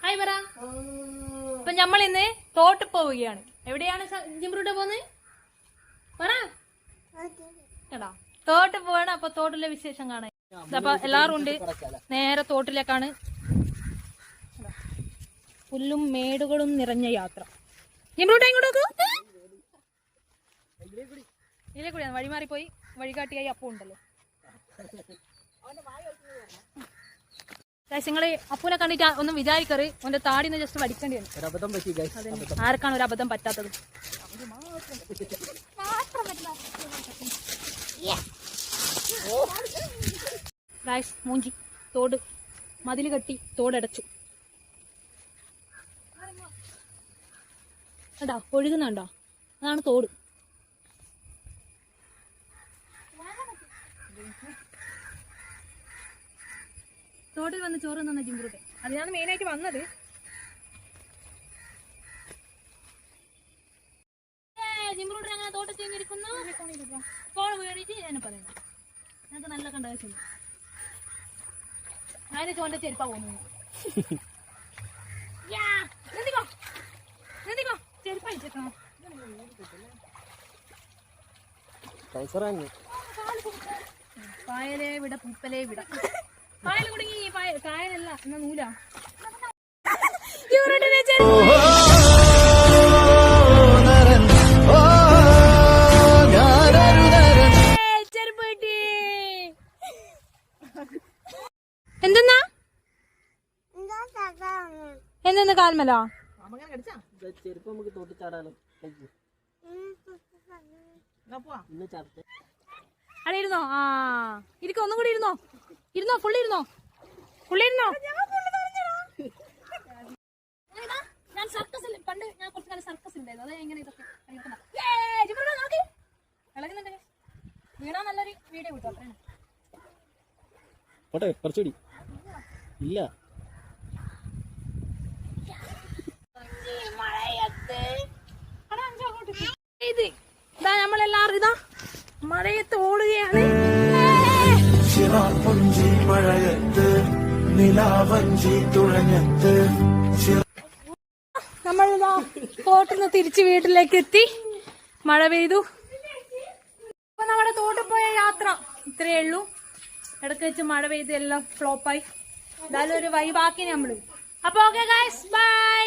Hi പറ. അപ്പൊ നമ്മൾ ഇന്ന് തോട്ട് പോവുകയാണ്. എവിടെയാണ് ജിംബ്രൂട്ട് പോകുന്നത്? പറ കേടാ. തോട്ട് പോവാണ്. അപ്പൊ തോട്ടിലെ വിശേഷം കാണാൻ അപ്പൊ എല്ലാരും ഉണ്ട്. നേരെ തോട്ടിലേക്കാണ്. പുല്ലും മേടുകളും നിറഞ്ഞ യാത്ര. ജിംബ്രൂട്ട് ഇങ്ങോട്ട് ഇതിലെ കൂടിയാണ് വഴി മാറിപ്പോയി. വഴികാട്ടിയായി അപ്പു ഉണ്ടല്ലോ. നിങ്ങള് അപ്പൂനെ കണ്ടിട്ട് ഒന്നും വിചാരിക്കറ്. ഓന്റെ താടിന്ന് ജസ്റ്റ് വടിക്കേണ്ടി വന്നു. ആർക്കാണ് ഒരു അബദ്ധം പറ്റാത്തത്? മൂഞ്ചി തോട് മതില് കെട്ടി തോടടച്ചു. കണ്ടാ ഒഴുകുന്നുണ്ടോ? അതാണ് തോട്. തോട്ടിൽ വന്ന് ചോറ് തന്ന ജിംബ്രൂട്ട്. അതിനാണ് മെയിനായിട്ട് വന്നത്. ജിംബ്രൂട്ട് അങ്ങനെ തോട്ടത്തിൽ ചെന്നിരിക്കുന്നു. ഫോൺ വേണിച്ച് ഞാൻ പറയുന്നു. ഞങ്ങൾക്ക് നല്ല കണ്ടാവശ്യം. അതിന് ചോന്റെ ചെരുപ്പാ പോകുന്നു. ചെരുപ്പ അയച്ചേക്കണം. പായലേ വിട പൂപ്പലേ വിട. പായൽ കുടുങ്ങി. കായലല്ല എന്നാ നൂലാ. ചെരുപ്പ് കിട്ടി. എന്തെന്നാ എന്തെന്ന് കാൽമലോ? അവിടെ ഇരുന്നോ? ആ ഇരിക്ക. ഒന്നും കൂടി ഇരുന്നോ. ഇരുന്നോ. ഫുള്ളി ഇരുന്നോ. ഞാൻ സർക്കസിൽ പണ്ട് ഞാൻ കുറച്ചു കാലം സർക്കസ് ഉണ്ടായിരുന്നു. അതെ എങ്ങനെ ഇതൊക്കെ ഇളകുന്നുണ്ട്. വീണാ നല്ലൊരു വീഡിയോ കിട്ടും. കുറച്ചുകൂടി ഇല്ല. ഇതാ നമ്മളെല്ലാരും ഇതാ മഴയത്ത് ഓടുകയാണ്. നമ്മളിതാ തോട്ടിന്ന് തിരിച്ച് വീട്ടിലേക്ക് എത്തി. മഴ പെയ്തു. അപ്പൊ നമ്മുടെ തോട്ടിൽ പോയ യാത്ര ഇത്രയേ ഉള്ളൂ. ഇടയ്ക്ക് വെച്ച് മഴ പെയ്ത് എല്ലാം ഫ്ലോപ്പായി. എന്തായാലും ഒരു വൈബാക്കി നമ്മള്. അപ്പൊ ഓക്കെ ഗൈസ്, ബൈ.